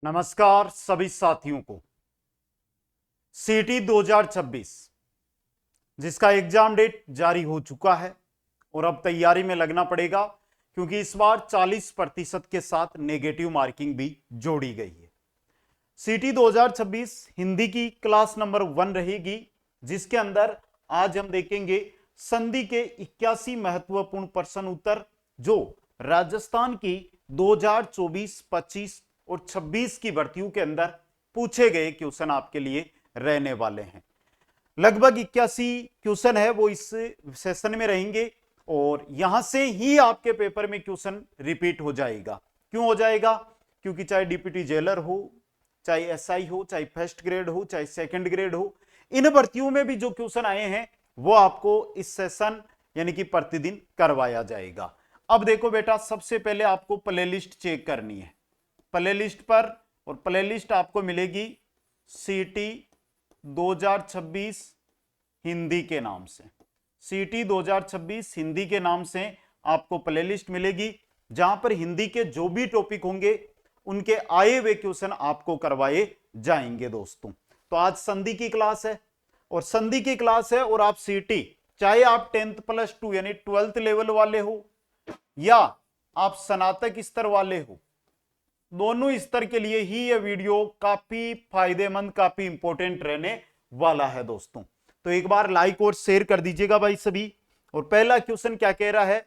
नमस्कार सभी साथियों को। सीटी 2026 जिसका एग्जाम डेट जारी हो चुका है और अब तैयारी में लगना पड़ेगा, क्योंकि इस बार 40% के साथ नेगेटिव मार्किंग भी जोड़ी गई है। सीटी 2026 हिंदी की क्लास नंबर 1 रहेगी, जिसके अंदर आज हम देखेंगे संधि के 81 महत्वपूर्ण प्रश्न उत्तर जो राजस्थान की 2024, 25 और 26 की भर्तियों के अंदर पूछे गए क्वेश्चन आपके लिए रहने वाले हैं। लगभग 81 क्वेश्चन है वो इस सेशन में रहेंगे और यहां से ही आपके पेपर में क्वेश्चन रिपीट हो जाएगा। क्यों हो जाएगा? क्योंकि चाहे डिप्टी जेलर हो, चाहे एसआई हो, चाहे फर्स्ट ग्रेड हो, चाहे सेकंड ग्रेड हो, इन भर्तियों में भी जो क्वेश्चन आए हैं वो आपको इस सेशन यानी कि प्रतिदिन करवाया जाएगा। अब देखो बेटा, सबसे पहले आपको प्लेलिस्ट चेक करनी है प्लेलिस्ट पर, और प्लेलिस्ट आपको मिलेगी सीटी 2026 हिंदी के नाम से। सीटी 2026 हिंदी के नाम से आपको प्लेलिस्ट मिलेगी, जहां पर हिंदी के जो भी टॉपिक होंगे उनके आए हुए क्वेश्चन आपको करवाए जाएंगे दोस्तों। तो आज संधि की क्लास है और संधि की क्लास है और आप सीटी, चाहे आप 10th प्लस 2 यानी 12th लेवल वाले हो या आप स्नातक स्तर वाले हो, दोनों स्तर के लिए ही यह वीडियो काफी फायदेमंद, काफी इंपॉर्टेंट रहने वाला है दोस्तों। तो एक बार लाइक और शेयर कर दीजिएगा भाई सभी। और पहला क्वेश्चन क्या कह रहा है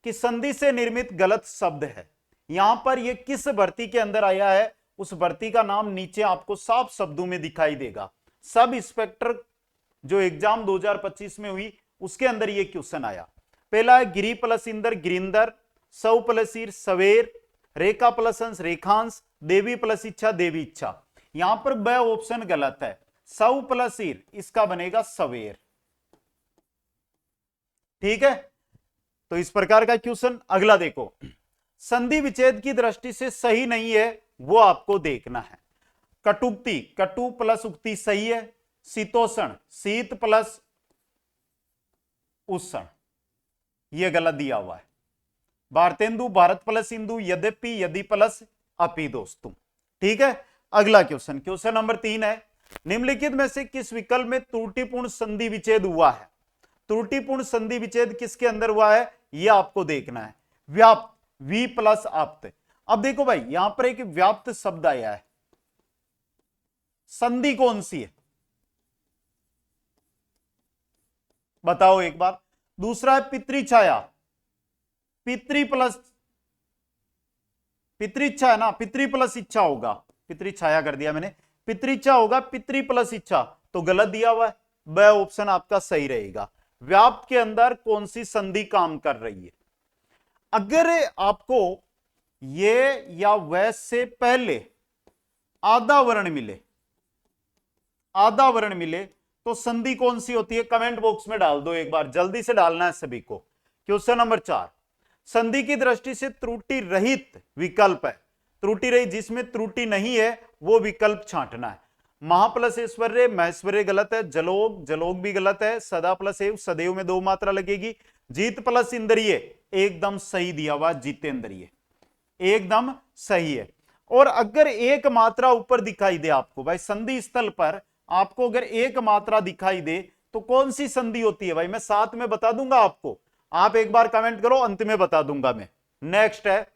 कि संधि से निर्मित गलत शब्द है। यहां पर यह किस भर्ती के अंदर आया है, उस भर्ती का नाम नीचे आपको साफ शब्दों में दिखाई देगा। सब इंस्पेक्टर जो एग्जाम 2025 में हुई उसके अंदर यह क्वेश्चन आया। पहला है गिरी प्लस इंदर गिरिंदर, सौ प्लस ईर सवेर, रेखा प्लस अंश रेखांश, देवी प्लस इच्छा देवी इच्छा। यहां पर ब ऑप्शन गलत है, सौ प्लस ईर इसका बनेगा सवेर। ठीक है, तो इस प्रकार का क्वेश्चन। अगला देखो, संधि विच्छेद की दृष्टि से सही नहीं है वो आपको देखना है। कटुक्ति, कटु प्लस उक्ति सही है। शीतोषण, शीत प्लस उष्ण, यह गलत दिया हुआ है। भारतेंदु, भारत प्लस इंदु, यद्यपि, यदि प्लस अपि दोस्तों। ठीक है, अगला क्वेश्चन, क्वेश्चन नंबर 3 है, निम्नलिखित में से किस विकल्प में त्रुटिपूर्ण संधि विच्छेद हुआ है? त्रुटिपूर्ण संधि विच्छेद किसके अंदर हुआ है यह आपको देखना है। व्याप्त, वी प्लस आप्त। अब देखो भाई, यहां पर एक व्याप्त शब्द आया है, संधि कौन सी है बताओ एक बार। दूसरा है पितृछाया, पितृ प्लस, पितृच्छा है ना, पितृ प्लस इच्छा होगा, पितृछाया कर दिया मैंने, पितृच्छा होगा, पितृ प्लस इच्छा, तो गलत दिया हुआ है। ब ऑप्शन आपका सही रहेगा। व्याप्त के अंदर कौन सी संधि काम कर रही है? अगर आपको ये या वह से पहले आधा वर्ण मिले, आधा वर्ण मिले तो संधि कौन सी होती है? कमेंट बॉक्स में डाल दो एक बार, जल्दी से डालना है सभी को। क्वेश्चन नंबर 4, संधि की दृष्टि से त्रुटि रहित विकल्प है। त्रुटि रहित, जिसमें त्रुटि नहीं है वो विकल्प छांटना है। महा प्लस ऐश्वर्य, महेश्वर्य गलत है। जलोग, जलोग भी गलत है। सदा प्लस एव, सदैव में 2 मात्रा लगेगी। जीत प्लस इंद्रिय एकदम सही दिया हुआ, जीतेंद्रिय एकदम सही है। और अगर एक मात्रा ऊपर दिखाई दे आपको भाई, संधि स्थल पर आपको अगर एक मात्रा दिखाई दे तो कौन सी संधि होती है भाई? मैं साथ में बता दूंगा आपको, आप एक बार कमेंट करो, अंत में बता दूंगा मैं। नेक्स्ट है,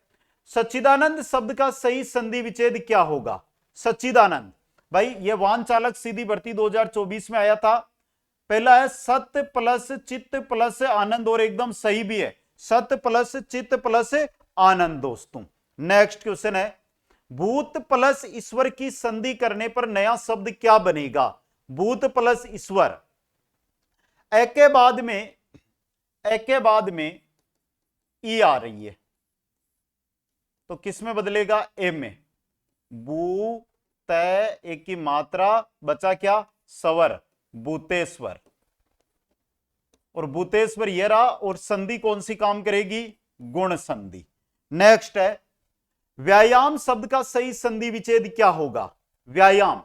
सच्चिदानंद शब्द का सही संधि विच्छेद क्या होगा? सच्चिदानंद भाई, यह वाहन चालक सीधी भर्ती 2024 में आया था। पहला है सत्य प्लस चित्त प्लस आनंद, और एकदम सही भी है, सत्य प्लस चित्त प्लस आनंद दोस्तों। नेक्स्ट क्वेश्चन है, भूत प्लस ईश्वर की संधि करने पर नया शब्द क्या बनेगा? भूत प्लस ईश्वर, ए के बाद में, ए के बाद में ई आ रही है तो किस में बदलेगा? ए में। बू तय, एक की मात्रा, बचा क्या? स्वर, भूतेश्वर। और भूतेश्वर ये रहा, और संधि कौन सी काम करेगी? गुण संधि। नेक्स्ट है, व्यायाम शब्द का सही संधि विच्छेद क्या होगा? व्यायाम,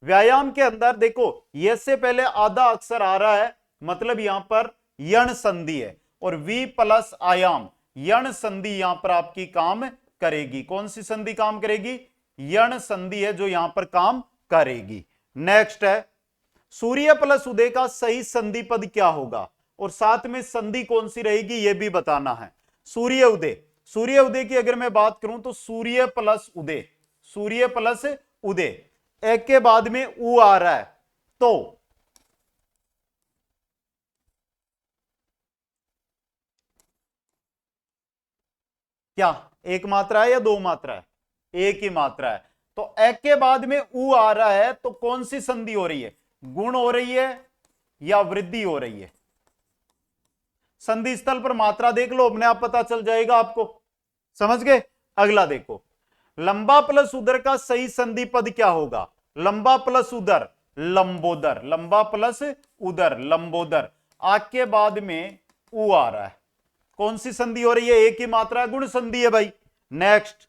व्यायाम के अंदर देखो ये से पहले आधा अक्षर आ रहा है, मतलब यहां पर यण संधि है, और वी प्लस आयाम, यण संधि यहां पर आपकी काम करेगी। कौन सी संधि काम करेगी? यण संधि है जो यहां पर काम करेगी। नेक्स्ट है सूर्य प्लस उदय का सही संधि पद क्या होगा, और साथ में संधि कौन सी रहेगी यह भी बताना है। सूर्य उदय, सूर्य उदय की अगर मैं बात करूं तो सूर्य प्लस उदय, सूर्य प्लस उदय, एक के बाद में उ आ रहा है तो क्या एक मात्रा है या दो मात्रा है, एक ही मात्रा है। तो एक के बाद में उ आ रहा है तो कौन सी संधि हो रही है, गुण हो रही है या वृद्धि हो रही है। संधि स्थल पर मात्रा देख लो, अपने आप पता चल जाएगा आपको, समझ गए। अगला देखो, लंबा प्लस उदर का सही संधि पद क्या होगा, लंबा प्लस उदर लंबोदर, लंबा प्लस उदर लंबोदर, आग के बाद में उ आ रहा है, कौन सी संधि हो रही है, एक ही मात्रा, गुण संधि है भाई। नेक्स्ट,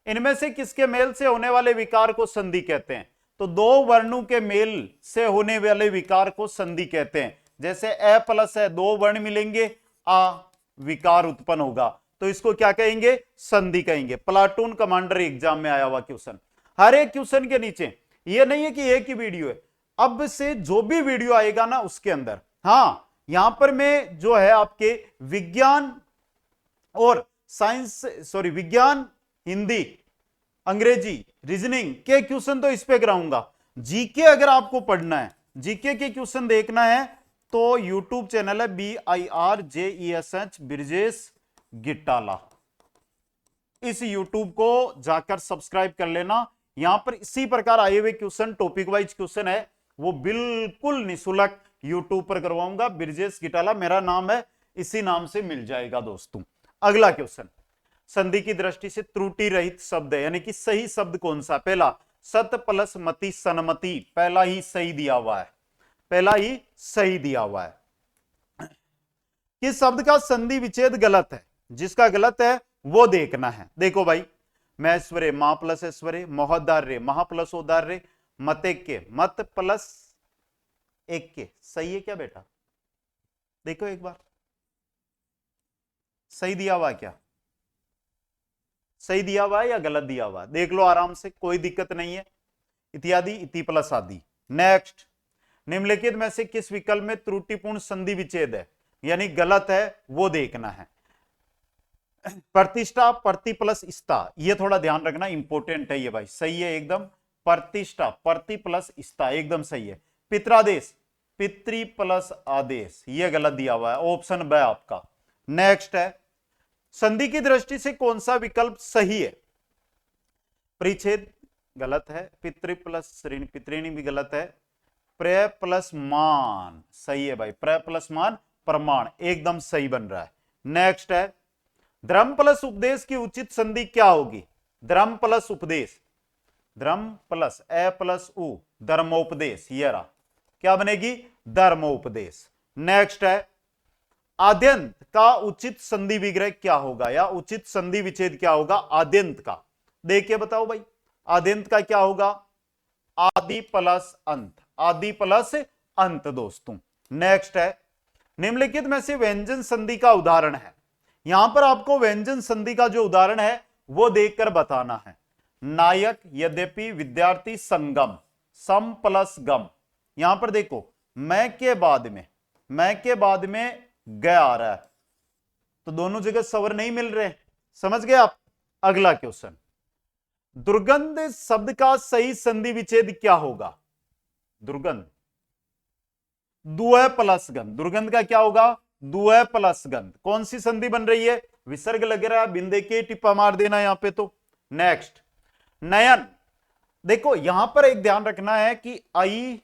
इनमें से किसके मेल से होने वाले विकार को संधि कहते हैं, तो दो वर्णों के मेल से होने वाले विकार को संधि कहते हैं। जैसे ए प्लस है, दो वर्ण मिलेंगे, आ विकार उत्पन्न होगा, तो इसको क्या कहेंगे, संधि कहेंगे। प्लाटून कमांडर एग्जाम में आया हुआ क्वेश्चन, हर एक क्वेश्चन के नीचे, ये नहीं है कि एक ही वीडियो है, अब से जो भी वीडियो आएगा ना उसके अंदर, हाँ यहां पर मैं जो है आपके विज्ञान और साइंस, सॉरी विज्ञान, हिंदी, अंग्रेजी, रीजनिंग के क्वेश्चन तो इस पे कराऊंगा। जीके अगर आपको पढ़ना है, जीके के क्वेश्चन देखना है तो यूट्यूब चैनल है BIRJESH ब्रिजेश गिट्टाला, इस यूट्यूब को जाकर सब्सक्राइब कर लेना। यहां पर इसी प्रकार आए हुए क्वेश्चन, टॉपिक वाइज क्वेश्चन है, वो बिल्कुल निःशुल्क यूट्यूब पर करवाऊंगा। ब्रिजेश गिट्टाला मेरा नाम है, इसी नाम से मिल जाएगा दोस्तों। अगला क्वेश्चन, संधि की दृष्टि से त्रुटि रहित शब्द है, यानी कि सही शब्द कौन सा, पहला सत प्लस मति सन्मति, पहला ही सही दिया हुआ है, पहला ही सही दिया हुआ है। किस शब्द का संधि विच्छेद गलत है, जिसका गलत है वो देखना है। देखो भाई, मैश्वरे मां प्लस ऐश्वर्य, महोदार्य महा प्लस औदार्य, मतेक्य मत प्लस एक के, सही है क्या बेटा, देखो एक बार सही दिया हुआ क्या, सही दिया हुआ है या गलत दिया हुआ है, देख लो आराम से, कोई दिक्कत नहीं है। इत्यादि, इति प्लस आदि। नेक्स्ट, निम्नलिखित में से किस विकल्प में त्रुटिपूर्ण संधि विच्छेद है, यानी गलत है वो देखना है। प्रतिष्ठा प्रति प्लस स्था, ये थोड़ा ध्यान रखना, इंपॉर्टेंट है ये भाई, सही है एकदम, प्रतिष्ठा प्रति प्लस स्था एकदम सही है। पित्रादेश पितृ प्लस आदेश, ये गलत दिया हुआ है, ऑप्शन ब आपका। नेक्स्ट है, संधि की दृष्टि से कौन सा विकल्प सही है, परिच्छेद गलत है, पितृ प्लस ऋण पितृणी भी गलत है, प्रय प्लस मान सही है भाई, प्रय प्लस मान प्रमाण एकदम सही बन रहा है। नेक्स्ट है, धर्म प्लस उपदेश की उचित संधि क्या होगी, धर्म प्लस उपदेश, धर्म प्लस ए प्लस उ धर्मोपदेश, ये रहा, क्या बनेगी, धर्मोपदेश। नेक्स्ट है, आद्यंत का उचित संधि विग्रह क्या होगा, या उचित संधि विच्छेद क्या होगा आद्यंत का, देखिए बताओ भाई, आद्यंत का क्या होगा, आदि प्लस अंत, आदि प्लस अंत दोस्तों। नेक्स्ट है, निम्नलिखित में से व्यंजन संधि का उदाहरण है, यहां पर आपको व्यंजन संधि का जो उदाहरण है वो देखकर बताना है। नायक यद्यपि विद्यार्थी संगम, सम प्लस गम, यहां पर देखो मैं के बाद में, मैं के बाद में गया आ रहा है, तो दोनों जगह स्वर नहीं मिल रहे, समझ गए आप। अगला क्वेश्चन, दुर्गंध शब्द का सही संधि विच्छेद क्या होगा, दुर्गंध दुए प्लस गंध, दुर्गंध का क्या होगा, दुए प्लस गंध, कौन सी संधि बन रही है, विसर्ग लग रहा है, बिंदे के टिप्पा मार देना यहां पे तो। नेक्स्ट, नयन, देखो यहां पर एक ध्यान रखना है कि आई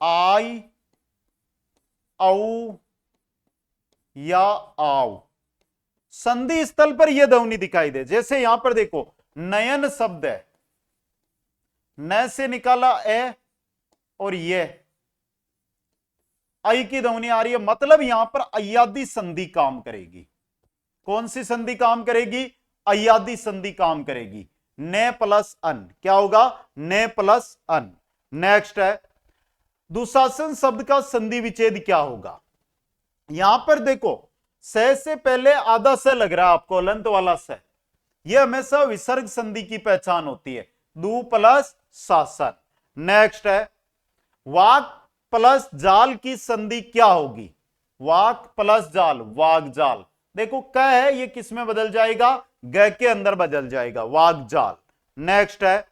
आई औ या आओ, संधि स्थल पर यह ध्वनि दिखाई दे, जैसे यहां पर देखो नयन शब्द है, न से निकाला ए और ये आई की ध्वनि आ रही है, मतलब यहां पर अय्यादी संधि काम करेगी, कौन सी संधि काम करेगी, अय्यादी संधि काम करेगी, ने प्लस अन, क्या होगा, ने प्लस अन। नेक्स्ट है, दुशासन शब्द का संधि विच्छेद क्या होगा, यहां पर देखो स से पहले आधा स लग रहा है आपको, अलंत वाला स, यह हमेशा विसर्ग संधि की पहचान होती है। दू प्लस शासन। नेक्स्ट है वाक प्लस जाल की संधि क्या होगी? वाक प्लस जाल, वाग जाल। देखो क है, ये किस में बदल जाएगा? ग के अंदर बदल जाएगा, वाग जाल। नेक्स्ट है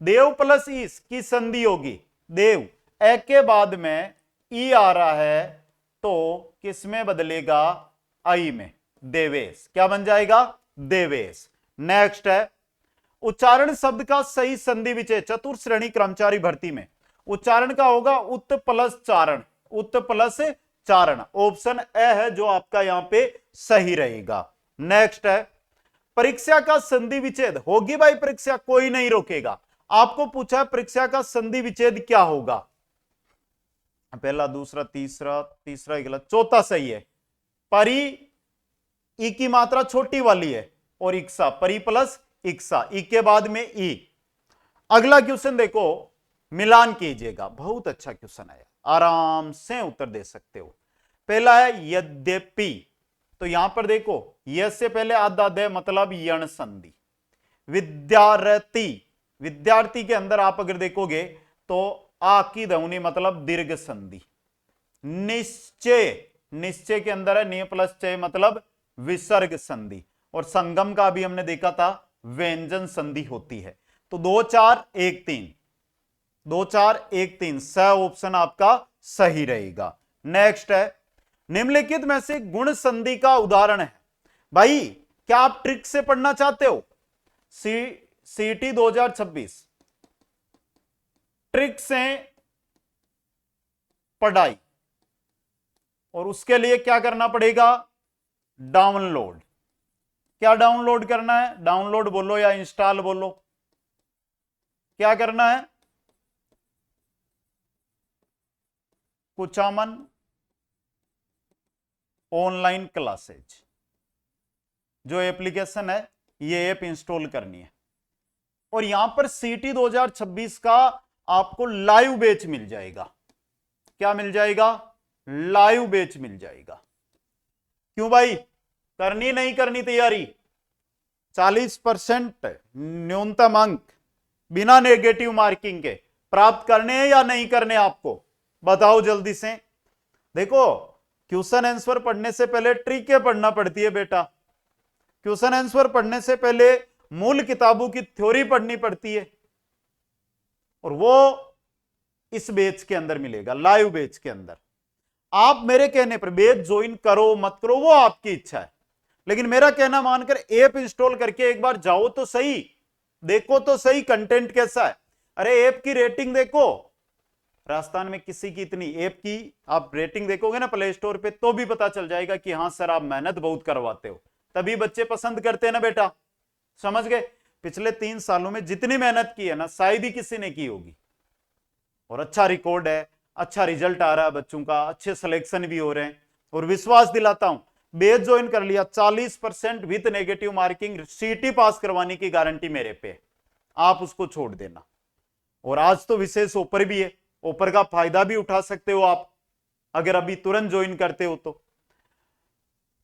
देव प्लस ईस की संधि होगी। देव ए के बाद में ई आ रहा है तो किस में बदलेगा? आई में, देवेश। क्या बन जाएगा? देवेश। नेक्स्ट है उच्चारण शब्द का सही संधि विच्छेद चतुर्थ श्रेणी कर्मचारी भर्ती में उच्चारण का होगा उत प्लस चारण, उत प्लस चारण। ऑप्शन ए है जो आपका यहां पे सही रहेगा। नेक्स्ट है परीक्षा का संधि विच्छेद होगी भाई, परीक्षा कोई नहीं रोकेगा। आपको पूछा परीक्षा का संधि विच्छेद क्या होगा? पहला, दूसरा, तीसरा, तीसरा गलत, चौथा सही है। परी ई की मात्रा छोटी वाली है और इक्सा, परी प्लस इक्सा, ई के बाद में ई। अगला क्वेश्चन देखो, मिलान कीजिएगा। बहुत अच्छा क्वेश्चन है, आराम से उत्तर दे सकते हो। पहला है यद्यपि, तो यहां पर देखो यस से पहले आधा दे मतलब यण संधि। विद्यार्थी, विद्यार्थी के अंदर आप अगर देखोगे तो आ की ध्वनि मतलब दीर्घ संधि। निश्चय, निश्चय के अंदर है निय प्लस चय मतलब विसर्ग संधि। और संगम का भी हमने देखा था व्यंजन संधि होती है। तो 2 4 1 3, 2 4 1 3 स ऑप्शन आपका सही रहेगा। नेक्स्ट है निम्नलिखित में से गुण संधि का उदाहरण है। भाई क्या आप ट्रिक से पढ़ना चाहते हो? सीटी 2026 ट्रिक से पढ़ाई, और उसके लिए क्या करना पड़ेगा? डाउनलोड। क्या डाउनलोड करना है? डाउनलोड बोलो या इंस्टॉल बोलो, क्या करना है? कुचामन ऑनलाइन क्लासेज जो एप्लीकेशन है, ये ऐप इंस्टॉल करनी है। और यहां पर सीटी 2026 का आपको लाइव बैच मिल जाएगा। क्या मिल जाएगा? लाइव बैच मिल जाएगा। क्यों भाई, करनी नहीं करनी तैयारी? 40% न्यूनतम अंक बिना नेगेटिव मार्किंग के प्राप्त करने हैं या नहीं करने? आपको बताओ जल्दी से। देखो क्वेश्चन आंसर पढ़ने से पहले ट्रिकें पढ़ना पड़ती है बेटा। क्वेश्चन आंसर पढ़ने से पहले मूल किताबों की थ्योरी पढ़नी पड़ती है, और वो इस बैच के अंदर मिलेगा, लाइव बैच के अंदर। आप मेरे कहने पर बैच ज्वाइन करो मत करो वो आपकी इच्छा है, लेकिन मेरा कहना मानकर ऐप इंस्टॉल करके एक बार जाओ तो सही, देखो तो सही कंटेंट कैसा है। अरे ऐप की रेटिंग देखो, राजस्थान में किसी की इतनी ऐप की आप रेटिंग देखोगे ना प्ले स्टोर पे, तो भी पता चल जाएगा कि हाँ सर आप मेहनत बहुत करवाते हो, तभी बच्चे पसंद करते हैं ना बेटा। समझ गए? पिछले 3 सालों में जितनी मेहनत की है ना शायद ही किसी ने की होगी, और अच्छा रिकॉर्ड है, अच्छा रिजल्ट आ रहा है बच्चों का, अच्छे सिलेक्शन भी हो रहे हैं। और विश्वास दिलाता हूं, बैच ज्वाइन कर लिया 40% विद नेगेटिव मार्किंग सीटी पास करवाने की गारंटी मेरे पे, आप उसको छोड़ देना। और आज तो विशेष ऑफर भी है, ऑफर का फायदा भी उठा सकते हो आप अगर अभी तुरंत ज्वाइन करते हो तो।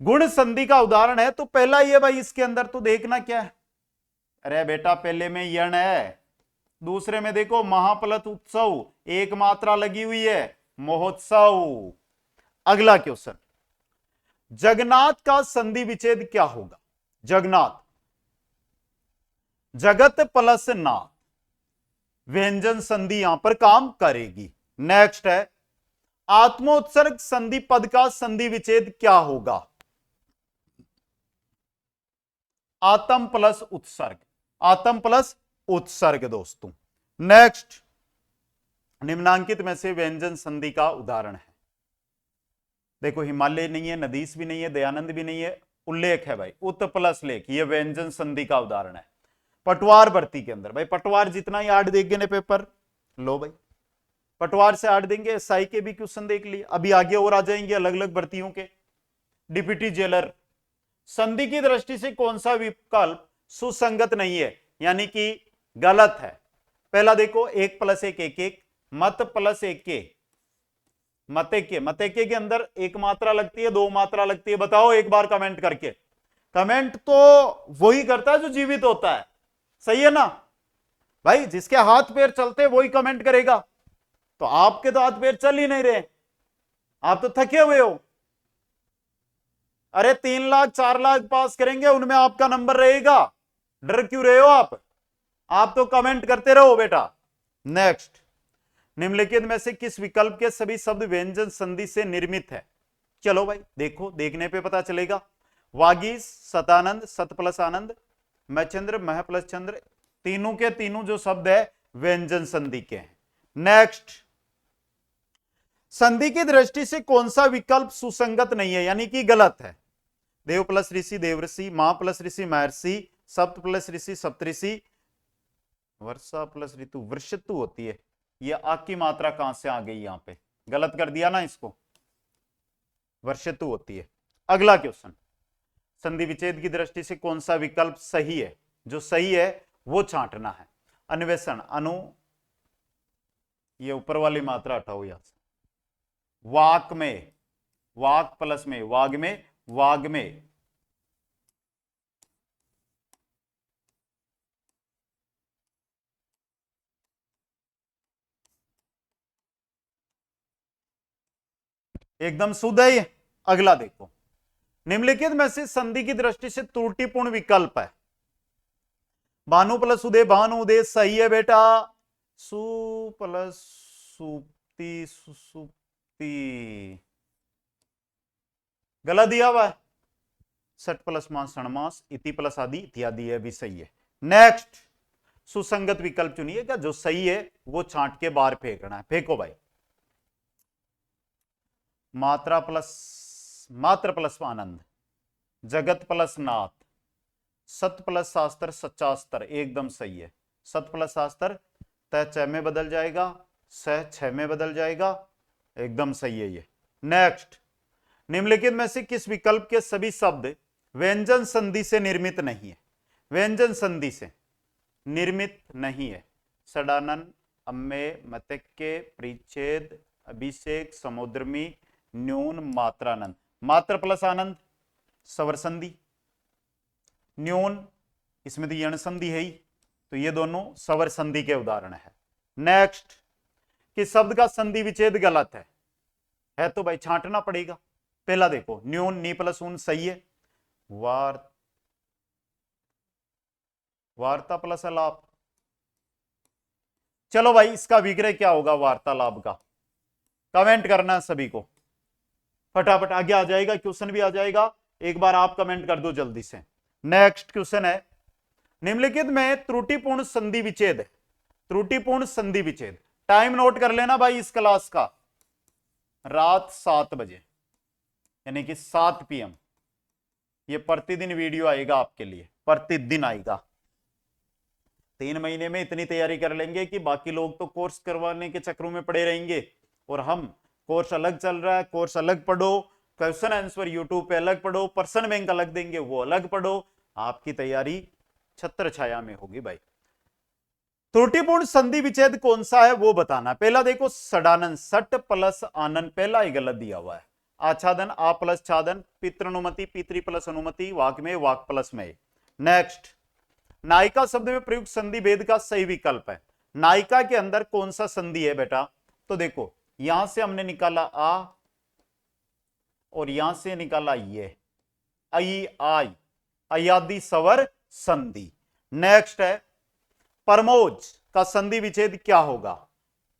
गुण संधि का उदाहरण है तो पहला ये भाई, इसके अंदर तो देखना क्या है। अरे बेटा पहले में यण है, दूसरे में देखो महाप्लत उत्सव, एक मात्रा लगी हुई है महोत्सव। अगला क्वेश्चन, जगन्नाथ का संधि विच्छेद क्या होगा? जगन्नाथ, जगत प्लस नाथ, व्यंजन संधि यहां पर काम करेगी। नेक्स्ट है आत्मोत्सर्ग संधि पद का संधि विच्छेद क्या होगा? आत्म प्लस उत्सर्ग, आत्म प्लस उत्सर्ग दोस्तों। नेक्स्ट, निम्नांकित में से व्यंजन संधि का उदाहरण है। देखो हिमालय नहीं है, नदीस भी नहीं है, दयानंद भी नहीं है, उल्लेख है भाई, उत प्लस लेख, ये व्यंजन संधि का उदाहरण है। पटवार भर्ती के अंदर भाई, पटवार जितना ही 8 देंगे ना पेपर, लो भाई पटवार से 8 देंगे। एसआई के भी क्वेश्चन देख लिए, अभी आगे और आ जाएंगे अलग अलग भर्तियों के। डिप्टी जेलर, संधि की दृष्टि से कौन सा विकल्प सुसंगत नहीं है, यानी कि गलत है? पहला देखो 1 + 1 1 1, मत प्लस 1 के, मते के, मते के अंदर एक मात्रा लगती है, 2 मात्रा लगती है? बताओ एक बार कमेंट करके। कमेंट तो वही करता है जो जीवित होता है, सही है ना भाई? जिसके हाथ पैर चलते वही कमेंट करेगा। तो आपके तो हाथ पैर चल ही नहीं रहे, आप तो थके हुए हो। अरे 3 लाख 4 लाख पास करेंगे, उनमें आपका नंबर रहेगा, डर क्यों रहे हो आप तो कमेंट करते रहो बेटा। नेक्स्ट, निम्नलिखित में से किस विकल्प के सभी शब्द व्यंजन संधि से निर्मित है? चलो भाई देखो, देखने पे पता चलेगा। वागीश, शतानंद, सत प्लस आनंद, मचंद्र, मह प्लस चंद्र, तीनों के तीनों जो शब्द है व्यंजन संधि के हैं। नेक्स्ट, संधि की दृष्टि से कौन सा विकल्प सुसंगत नहीं है, यानी कि गलत है? देव प्लस ऋषि देवऋषि, मां प्लस ऋषि महर्षि, सप्त प्लस ऋषि सप्तऋषि, वर्षा प्लस ऋतु वृषतु होती है। ये आ की मात्रा कहां से आ गई? यहां पे गलत कर दिया ना इसको, वर्षतु होती है। अगला क्वेश्चन, संधि विच्छेद की दृष्टि से कौन सा विकल्प सही है? जो सही है वो छांटना है। अन्वेषण, अनु, ये ऊपर वाली मात्रा हटाओ यहां से। वाक में, वाक प्लस में, वाग में, वाग में, एकदम शुद्ध है ये। अगला देखो, निम्नलिखित में से संधि की दृष्टि से त्रुटिपूर्ण विकल्प है। भानु प्लस उदय, भानु उदय सही है बेटा। सु प्लस सुप्ति, सुसुप्ति गलत दिया हुआ है। सट प्लस मास षणमास, इति प्लस आदि इत्यादि है भी सही है। नेक्स्ट, सुसंगत विकल्प चुनिएगा, जो सही है वो छांट के बाहर फेंकना है। फेंको भाई। मात्रा प्लस आनंद, जगत प्लस नाथ, सत प्लस शास्त्र सच्चास्त्र, एकदम सही है। सत प्लस शास्त्र तय 6 में बदल जाएगा, सह 6 में बदल जाएगा, एकदम सही है ये। नेक्स्ट, निम्नलिखित में से किस विकल्प के सभी शब्द व्यंजन संधि से निर्मित नहीं है? व्यंजन संधि से निर्मित नहीं है। सडानन, अम्मे, मतक्के, परिच्छेद, अभिषेक, समुद्रमी, न्यून, मात्रानंद। मात्र प्लस आनंद स्वर संधि, न्यून इसमें तो यण संधि है ही, तो ये दोनों स्वर संधि के उदाहरण है। नेक्स्ट, किस शब्द का संधि विच्छेद गलत है तो भाई छांटना पड़ेगा। पहला देखो, न्यून, नी प्लस ऊन सही है। वार्ता प्लस अलाप, चलो भाई इसका विग्रह क्या होगा वार्तालाप का? कमेंट करना सभी को, फटाफट आगे आ जाएगा, क्वेश्चन भी आ जाएगा, एक बार आप कमेंट कर दो जल्दी से। नेक्स्ट क्वेश्चन है, निम्नलिखित में त्रुटिपूर्ण संधि विच्छेद है। त्रुटिपूर्ण संधि विच्छेद, टाइम नोट कर लेना भाई इस क्लास का, रात 7 बजे यानी कि 7 PM। ये प्रतिदिन वीडियो आएगा आपके लिए, प्रतिदिन आएगा। 3 महीने में इतनी तैयारी कर लेंगे कि बाकी लोग तो कोर्स करवाने के चक्रों में पड़े रहेंगे, और हम कोर्स अलग चल रहा है, कोर्स अलग पढ़ो, क्वेश्चन आंसर यूट्यूब पे अलग पढ़ो, पर्सन बैंक अलग देंगे वो अलग पढ़ो, आपकी तैयारी छत्र छाया में होगी भाई। त्रुटिपूर्ण संधि विच्छेद कौन सा है वो बताना। पहला देखो, सडानंद, सट प्लस आनंद, पहला ही गलत दिया हुआ है। आच्छादन, आ प्लस छादन, पितृनुमति, पितृ प्लस अनुमति, वाक में, वाक प्लस में। नेक्स्ट, नायिका शब्द में प्रयुक्त संधि भेद का सही विकल्प है। नायिका के अंदर कौन सा संधि है बेटा? तो देखो, यहां से हमने निकाला आ और यहां से निकाला ये, आई आई, अयादि स्वर संधि। नेक्स्ट है, परमोज का संधि विच्छेद क्या होगा?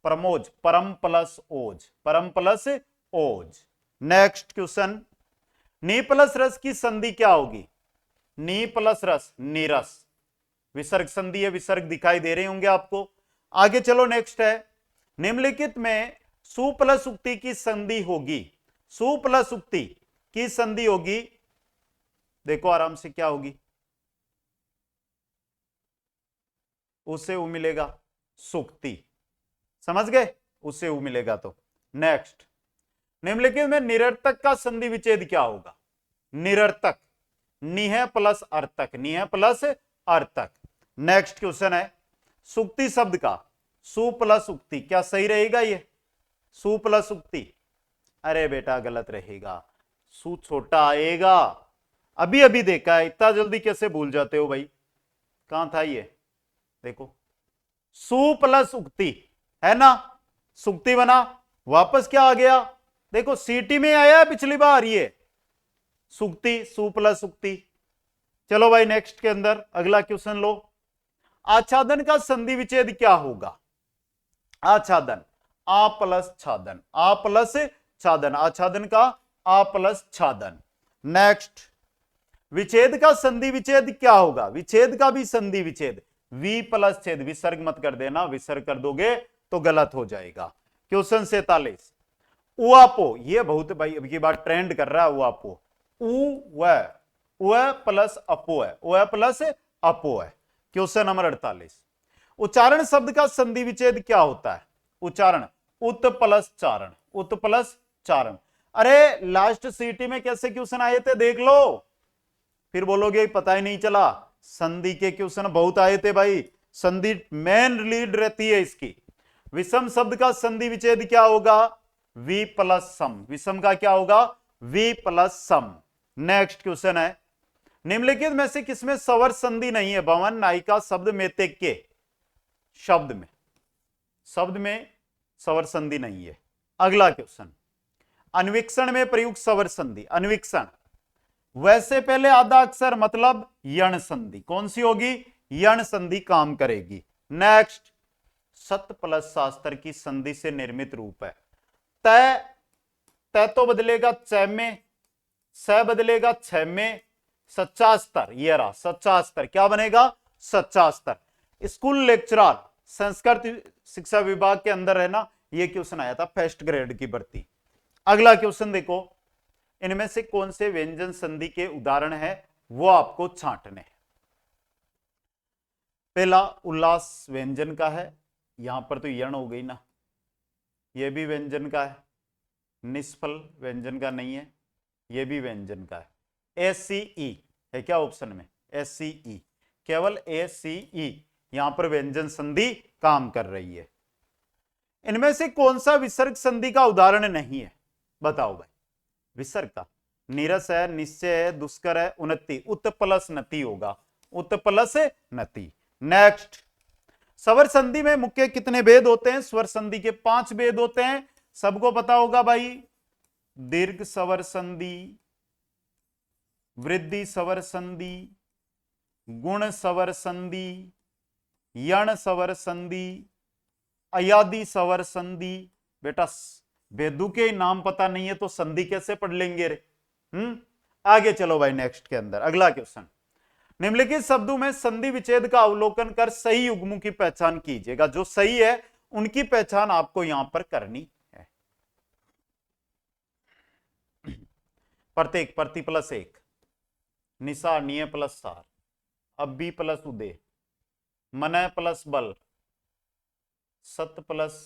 परमोज, परम प्लस ओज, परम प्लस ओज। नेक्स्ट क्वेश्चन, नी प्लस रस की संधि क्या होगी? नी प्लस रस, नीरस, विसर्ग संधि है, विसर्ग दिखाई दे रहे होंगे आपको। आगे चलो, नेक्स्ट है, निम्नलिखित में सु प्लस उक्ति की संधि होगी। सु प्लस उक्ति की संधि होगी, देखो आराम से क्या होगी, उससे उ मिलेगा सुक्ति, समझ गए? उससे उ मिलेगा तो। नेक्स्ट, निम्नलिखित में निरर्थक का संधि विच्छेद क्या होगा? निरर्थक, निह प्लस अर्थक, निह प्लस अर्थक। नेक्स्ट क्वेश्चन है, सुक्ति शब्द का सु प्लस उक्ति क्या सही रहेगा? ये सु प्लस उक्ति, अरे बेटा गलत रहेगा, सु छोटा आएगा, अभी अभी देखा है, इतना जल्दी कैसे भूल जाते हो भाई? कहां था ये? देखो, सु प्लस उक्ति है ना, सुक्ति बना, वापस क्या आ गया? देखो सीटी में आया है पिछली बार ये सुक्ति, सु प्लस उक्ति। चलो भाई नेक्स्ट के अंदर अगला क्वेश्चन लो। आच्छादन का संधि विच्छेद क्या होगा? आच्छादन आ प्लस छादन, आ प्लस छादन, आच्छादन का आ प्लस छादन। नेक्स्ट, विच्छेद का संधि विच्छेद क्या होगा? विच्छेद का भी संधि विच्छेद वी प्लस छेद, विसर्ग मत कर देना, विसर्ग कर दोगे तो गलत हो जाएगा। क्वेश्चन 47, उआपो, ये बहुत भाई अब की बात ट्रेंड कर रहा है, उआपो, उ प्लस अपो है, उ प्लस अपो है। क्वेश्चन नंबर 48, उच्चारण शब्द का संधि विच्छेद क्या होता है? उच्चारण उत प्लस चारण, उत प्लस चारण। अरे लास्ट सीटी में कैसे क्वेश्चन आए थे देख लो, फिर बोलोगे पता ही नहीं चला। संधि के क्वेश्चन बहुत आए थे भाई, संधि मेन लीड रहती है इसकी। विषम शब्द का संधि विच्छेद क्या होगा? वी प्लस सम, विषम का क्या होगा? वी प्लस सम। नेक्स्ट क्वेश्चन है, निम्नलिखित में से किसमें स्वर संधि नहीं है? भवन नायिका शब्द में ते के शब्द में स्वर संधि नहीं है। अगला क्वेश्चन, अन्वीक्षण में प्रयुक्त स्वर संधि, अन्वीक्षण वैसे पहले आधा अक्षर मतलब यण संधि, कौन सी होगी? यण संधि काम करेगी। नेक्स्ट, सत प्लस शास्त्र की संधि से निर्मित रूप है तय, तय तो बदलेगा च में, स बदलेगा छ में, सच्चा स्तर, ये रहा सच्चा स्तर, क्या बनेगा? सच्चा स्तर। स्कूल लेक्चरर संस्कृत शिक्षा विभाग के अंदर है ना, ये क्वेश्चन आया था फर्स्ट ग्रेड की भर्ती। अगला क्वेश्चन देखो, इनमें से कौन से व्यंजन संधि के उदाहरण है वो आपको छांटने हैं। पहला उल्लास व्यंजन का है, यहां पर तो यण हो गई ना, ये भी व्यंजन का है। निष्फल व्यंजन का नहीं है, ये भी व्यंजन का है। एससीई है क्या ऑप्शन में? एससीई, केवल एससीई यहां पर व्यंजन संधि काम कर रही है। इनमें से कौन सा विसर्ग संधि का उदाहरण नहीं है? बताओ भाई। विसर्ग का नीरस है, निश्चय है, दुष्कर है, उन्नति, उत प्लस नति होगा, उत प्लस नति। नेक्स्ट, स्वर संधि में मुख्य कितने भेद होते हैं? स्वर संधि के 5 भेद होते हैं, सबको पता होगा भाई। दीर्घ स्वर संधि, वृद्धि स्वर संधि, गुण स्वर संधि, यण स्वर संधि, अयादि स्वर संधि। बेटा भेदों के नाम पता नहीं है तो संधि कैसे पढ़ लेंगे रे? आगे चलो भाई नेक्स्ट के अंदर अगला क्वेश्चन, निम्नलिखित शब्दों में संधि विच्छेद का अवलोकन कर सही युग्मों की पहचान कीजिएगा। जो सही है उनकी पहचान आपको यहां पर करनी है। प्रत्येक, प्रति प्लस एक, निशा निय प्लस सार, अब्बी प्लस उदय, मनय प्लस बल, सत प्लस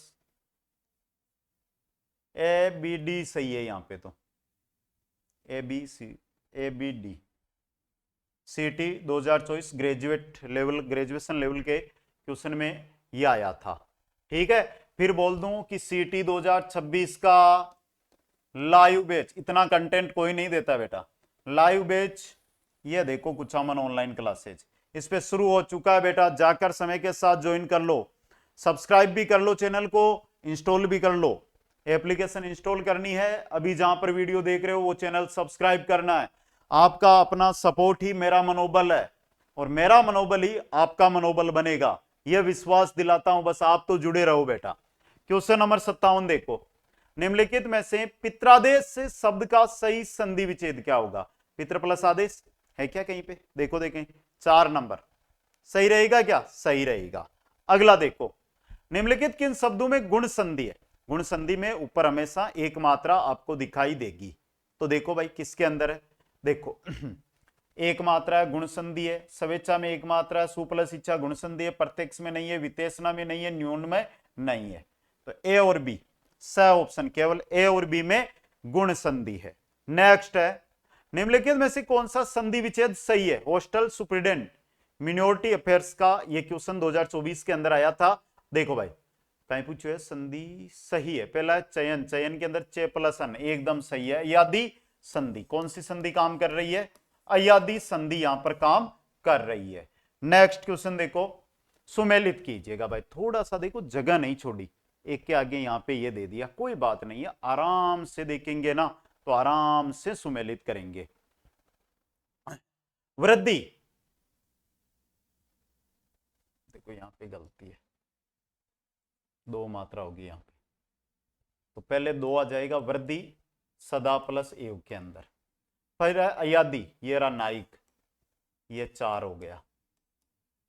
ए बी डी सही है यहां पे तो, A B C, A B D. CT 2024 graduate level, graduation level के क्वेश्चन में ये आया था। ठीक है, फिर बोल दूं कि सीटी 2026 का लाइव बैच, इतना कंटेंट कोई नहीं देता बेटा। लाइव बैच ये देखो कुछामन ऑनलाइन क्लासेज, इस पे शुरू हो चुका है बेटा, जाकर समय के साथ ज्वाइन कर लो, सब्सक्राइब भी कर लो चैनल को, इंस्टॉल भी कर लो। एप्लीकेशन इंस्टॉल करनी है, अभी जहां पर वीडियो देख रहे हो वो चैनल सब्सक्राइब करना है। आपका अपना सपोर्ट ही मेरा मनोबल है और मेरा मनोबल ही आपका मनोबल बनेगा, यह विश्वास दिलाता हूं। बस आप तो जुड़े रहो बेटा। क्वेश्चन नंबर 57 देखो, निम्नलिखित में से पित्रादेश से शब्द का सही संधि विच्छेद क्या होगा? पितृ प्लस आदेश है क्या कहीं पे? देखो देखें 4 नंबर सही रहेगा क्या? सही रहेगा। अगला देखो, निम्नलिखित किन शब्दों में गुण संधि है? गुण संधि में ऊपर हमेशा एक मात्रा आपको दिखाई देगी, तो देखो भाई किसके अंदर है। देखो एक मात्रा है, गुण संधि है। स्वेच्छा में एक मात्रा है, सु प्लस इच्छा गुण संधि है। प्रत्यक्ष में नहीं है, वितेषणा में नहीं है, न्यून में नहीं है। तो ए और बी, स ऑप्शन, केवल ए और बी में गुण संधि है। नेक्स्ट है, निम्नलिखित में से कौन सा संधि विच्छेद सही है? हॉस्टल सुप्रिटेंडेंट मिनोरिटी अफेयर्स का ये क्वेश्चन 2024 के अंदर आया था। देखो भाई कहीं पूछो है, संधि सही है। पहला है चयन, चयन के अंदर चे प्लस अन एकदम सही है। यादि संधि, कौन सी संधि काम कर रही है? अयादी संधि यहां पर काम कर रही है। नेक्स्ट क्वेश्चन देखो, सुमेलित कीजिएगा भाई, थोड़ा सा देखो जगह नहीं छोड़ी, एक के आगे यहां पे ये दे दिया, कोई बात नहीं है, आराम से देखेंगे ना तो आराम से सुमेलित करेंगे। वृद्धि, देखो यहां पे गलती है, दो मात्रा होगी यहां पे, तो पहले दो आ जाएगा वृद्धि सदा प्लस एव के अंदर, फिर अयादी, ये रहा नाइक, ये चार हो गया।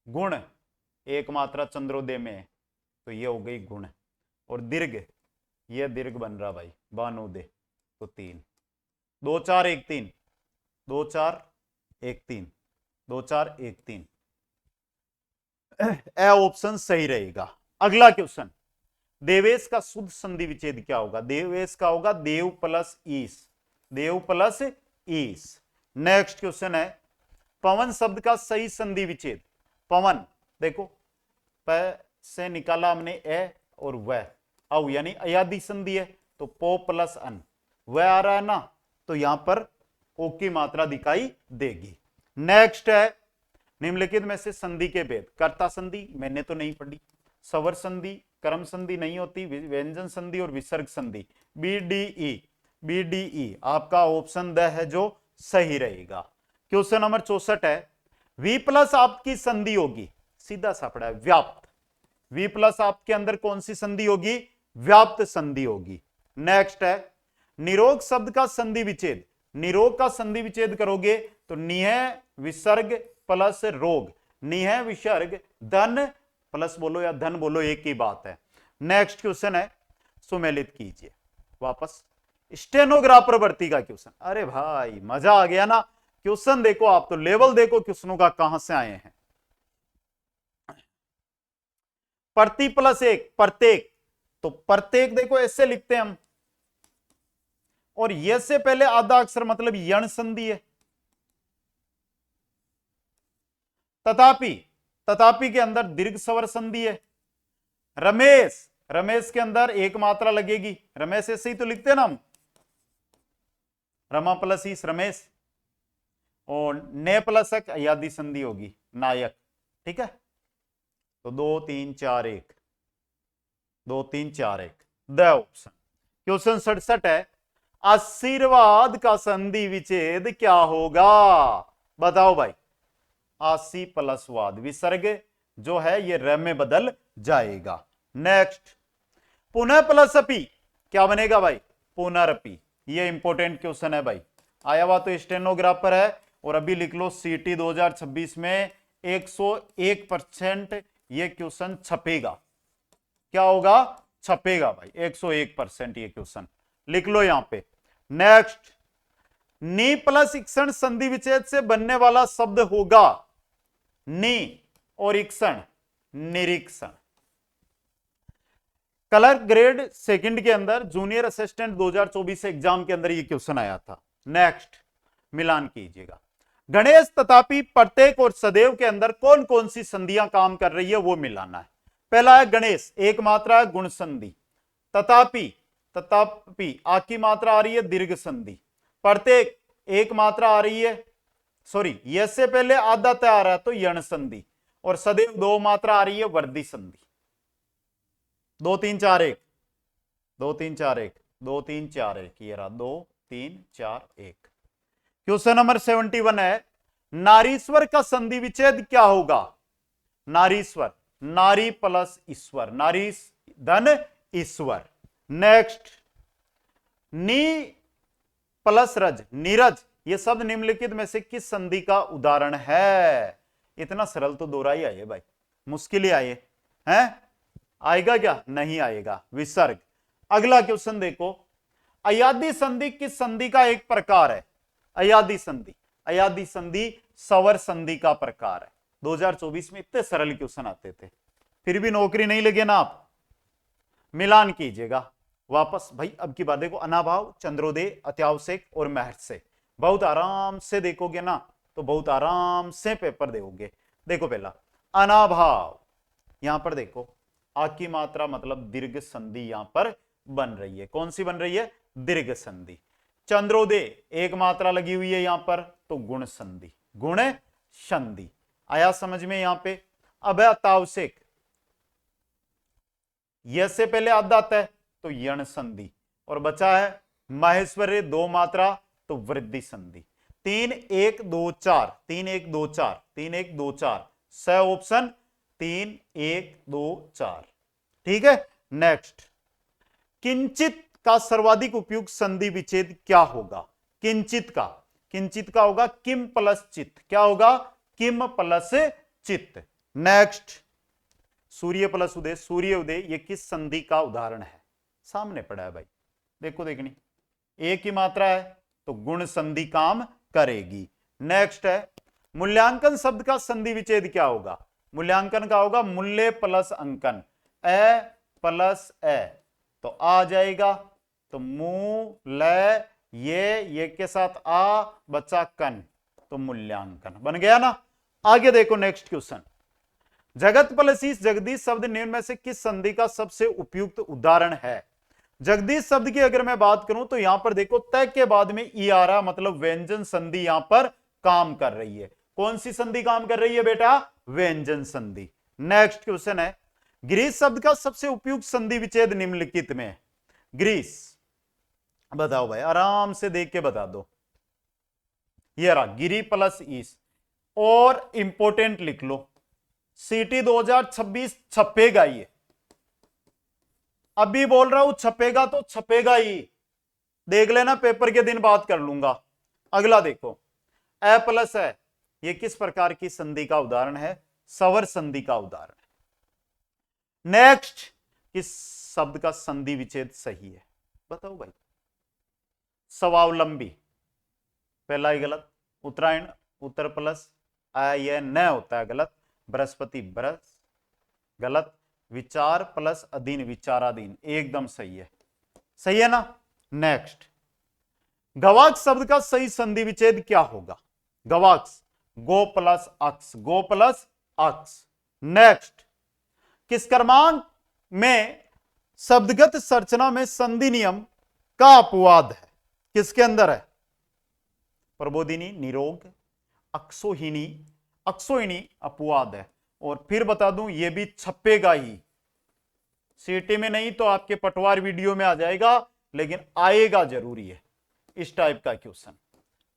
गुण, एक मात्रा चंद्रोदय में है तो ये हो गई गुण, और दीर्घ, ये दीर्घ बन रहा भाई बानोदय, तो तीन, 2 4 1 3, 2 4 1 3, 2 4 1 3, ए ऑप्शन सही रहेगा। अगला क्वेश्चन, देवेश का शुद्ध संधि विच्छेद क्या होगा? देवेश का होगा देव प्लस ईस, देव प्लस ईस। नेक्स्ट क्वेश्चन है, पवन शब्द का सही संधि विच्छेद, पवन देखो प से निकाला हमने ए और वह, अब यानी अयादी संधि है तो पो प्लस अन, वह आ रहा है ना, तो यहां पर ओ की मात्रा दिखाई देगी। नेक्स्ट है, निम्नलिखित में से संधि के भेद, कर्ता संधि मैंने तो नहीं पढ़ी, स्वर संधि, कर्म संधि नहीं होती, व्यंजन संधि और विसर्ग संधि, बीडीई, बीडीई आपका ऑप्शन द है जो सही रहेगा। क्वेश्चन नंबर 64 है, वी प्लस आपकी संधि होगी, सीधा सा पड़ा है व्याप्त, वी प्लस आपके अंदर कौन सी संधि होगी? व्याप्त संधि होगी। नेक्स्ट है, निरोग शब्द का संधि विच्छेद, निरोग का संधि विच्छेद करोगे तो निह विसर्ग प्लस रोग, निह विसर्ग धन प्लस बोलो या धन बोलो एक ही बात है। नेक्स्ट क्वेश्चन है, सुमेलित कीजिए वापस, स्टेनोग्राफर भर्ती का क्वेश्चन, अरे भाई मजा आ गया ना, क्वेश्चन देखो आप तो लेवल देखो क्वेश्चनों का कहां से आए हैं। प्रति प्लस एक, प्रत्येक, तो प्रत्येक देखो ऐसे लिखते हैं हम, और ये से पहले आधा अक्षर मतलब यण संधि है। तथापि, तथापि के अंदर दीर्घ स्वर संधि है। रमेश, रमेश के अंदर एक मात्रा लगेगी, रमेश ऐसे ही तो लिखते हैं ना हम, रमा प्लस ईस रमेश, और ने प्लस अक अयादी संधि होगी नायक, ठीक है, तो 2 3 4 1, 2 3 4 1 द ऑप्शन। क्वेश्चन 67 है, आशीर्वाद का संधि विच्छेद क्या होगा? बताओ भाई, आशी प्लस वाद, विसर्ग जो है ये र में बदल जाएगा। नेक्स्ट, पुनः प्लस अपी क्या बनेगा भाई? पुनरअपि, ये इंपॉर्टेंट क्वेश्चन है भाई, आया हुआ तो स्टेनोग्राफर है, और अभी लिख लो सीटी 2026 में 101% ये क्वेश्चन छपेगा। क्या होगा? छपेगा भाई 101% ये क्वेश्चन लिख लो यहां पे। नेक्स्ट, नी प्लस इक्षण संधि विच्छेद से बनने वाला शब्द होगा, नी और इक्षण निरीक्षण। कलर ग्रेड सेकंड के अंदर जूनियर असिस्टेंट 2024 एग्जाम के अंदर ये क्वेश्चन आया था। नेक्स्ट, मिलान कीजिएगा, गणेश तथापि प्रत्येक और सदैव के अंदर कौन कौन सी संधियां काम कर रही है वो मिलाना है। पहला है गणेश, एक मात्रा है गुण संधि, तथापि, तथापि आ की मात्रा आ रही है दीर्घ संधि, प्रत्येक एक मात्रा आ रही है, सॉरी ये से पहले आधा तय आ रहा है तो यण संधि, और सदैव दो मात्रा आ रही है वर्दी संधि। 2 3 4 1, 2 3 4 1, 2 3 4 1, ये रहा 2 3 4 1। क्वेश्चन नंबर 71 है, नारीश्वर का संधि विच्छेद क्या होगा? नारीश्वर, नारी प्लस ईश्वर, नारी धन ईश्वर। नेक्स्ट, नी प्लस रज, नीरज, ये शब्द निम्नलिखित में से किस संधि का उदाहरण है? इतना सरल तो दोहरा ही आए भाई, मुश्किल ही आए हैं, आएगा क्या? नहीं आएगा, विसर्ग। अगला क्वेश्चन देखो, अयादी संधि किस संधि का एक प्रकार है? अयादी संधि, अयादी संधि स्वर संधि का प्रकार है। 2024 में इतने सरल क्वेश्चन आते थे, फिर भी नौकरी नहीं लगे ना आप, मिलान कीजिएगा वापस भाई। अब की बात देखो, अनाभाव, चंद्रोदय, अत्यावश्यक और महर्ष से बहुत आराम से देखोगे ना तो बहुत आराम से पेपर दोगे। देखो पहला अनाभाव, यहां पर देखो आ की मात्रा मतलब दीर्घ संधि यहां पर बन रही है, कौन सी बन रही है? दीर्घ संधि। चंद्रोदय एक मात्रा लगी हुई है यहां पर तो गुण संधि, गुण संधि। आया समझ में यहां पे? अब है अतावश्यक, य से पहले आधा आता है तो यण संधि, और बचा है माहेश्वरी दो मात्रा तो वृद्धि संधि। 3 1 2 4, 3 1 2 4, 3 1 2 4, स ऑप्शन 3 1 2 4। ठीक है, नेक्स्ट, किंचित का सर्वाधिक उपयुक्त संधि विच्छेद क्या होगा? किंचित का होगा किम प्लस चित। क्या होगा? किम प्लस चित। नेक्स्ट, सूर्य प्लस उदय, सूर्य उदय, ये किस संधि का उदाहरण है? सामने पड़ा है भाई, देखो देखनी, एक ही मात्रा है तो गुण संधि काम करेगी। नेक्स्ट है, मूल्यांकन शब्द का संधि विच्छेद क्या होगा? मूल्यांकन का होगा मूल्य प्लस अंकन, ए प्लस ए, तो आ जाएगा, तो मूल ये के साथ आ बचा कन, तो मूल्यांकन बन गया ना। आगे देखो नेक्स्ट क्वेश्चन, जगत प्लस ईश जगदीश शब्द निम्न में से किस संधि का सबसे उपयुक्त उदाहरण है? जगदीश शब्द की अगर मैं बात करूं तो यहां पर देखो तय के बाद में ई आ रहा, मतलब व्यंजन संधि यहां पर काम कर रही है। कौन सी संधि काम कर रही है बेटा? व्यंजन संधि। नेक्स्ट क्वेश्चन है, ग्रीस शब्द का सबसे उपयुक्त संधि विच्छेद निम्नलिखित में है। ग्रीस, बताओ भाई, आराम से देख के बता दो। ये रहा गिरी प्लस ईश, और इंपोर्टेंट लिख लो, सीटी 2026 छपेगा ये, अभी बोल रहा हूं छपेगा तो छपेगा ही, देख लेना, पेपर के दिन बात कर लूंगा। अगला देखो, ए प्लस है, ये किस प्रकार की संधि का उदाहरण है? सवर संधि का उदाहरण है। नेक्स्ट, किस शब्द का संधि विच्छेद सही है? बताओ भाई। स्वावलंबी, पहला ही गलत, उत्तरायण उत्तर प्लस यह न होता है गलत, बृहस्पति बृहस गलत, विचार प्लस अधीन विचाराधीन एकदम सही है, सही है ना। नेक्स्ट, गवाक्ष शब्द का सही संधि विच्छेद क्या होगा? गवाक्ष, गो प्लस अक्ष, गो प्लस अक्ष। नेक्स्ट, किस क्रमांक में शब्दगत संरचना में संधि नियम का अपवाद है? किसके अंदर है? प्रबोधिनी, निरोग, अक्षोहिणी, अक्षोहिणी अपवाद है। और फिर बता दूं, यह भी छपेगा ही, सीटी में नहीं तो आपके पटवार वीडियो में आ जाएगा, लेकिन आएगा जरूरी है इस टाइप का क्वेश्चन।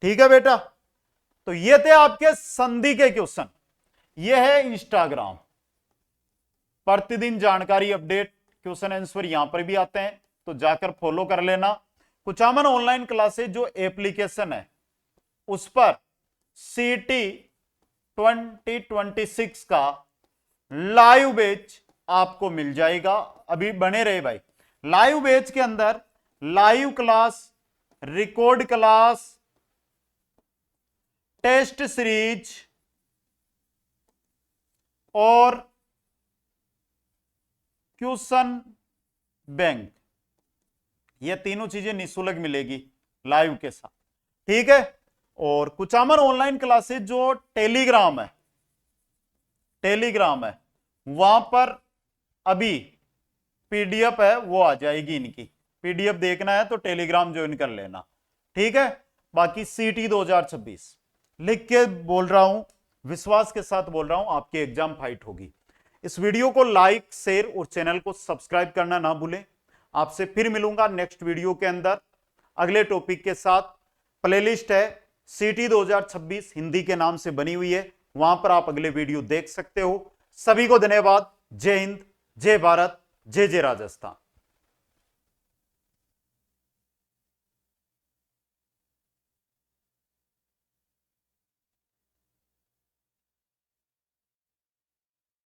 ठीक है बेटा, तो ये थे आपके संधि के क्वेश्चन। ये है इंस्टाग्राम, प्रतिदिन जानकारी अपडेट, क्वेश्चन आंसर यहां पर भी आते हैं, तो जाकर फॉलो कर लेना। कुचामन ऑनलाइन क्लासेस जो एप्लीकेशन है उस पर सीटी 2026 का लाइव बैच आपको मिल जाएगा। अभी बने रहे भाई, लाइव बैच के अंदर live class, record class, test series और क्वेश्चन बैंक, ये तीनों चीजें निःशुल्क मिलेगी लाइव के साथ। ठीक है, और कुचामन ऑनलाइन क्लासेस जो टेलीग्राम है वहां पर अभी पीडीएफ है, वो आ जाएगी इनकी, पीडीएफ देखना है तो टेलीग्राम ज्वाइन कर लेना। ठीक है, बाकी सीटी 2026 लिख के बोल रहा हूं, विश्वास के साथ बोल रहा हूं, आपकी एग्जाम फाइट होगी। इस वीडियो को लाइक, शेयर और चैनल को सब्सक्राइब करना ना भूलें। आपसे फिर मिलूंगा नेक्स्ट वीडियो के अंदर अगले टॉपिक के साथ। प्लेलिस्ट है सीटी 2026 हिंदी के नाम से बनी हुई है, वहां पर आप अगले वीडियो देख सकते हो। सभी को धन्यवाद। जय हिंद, जय भारत, जय जय राजस्थान।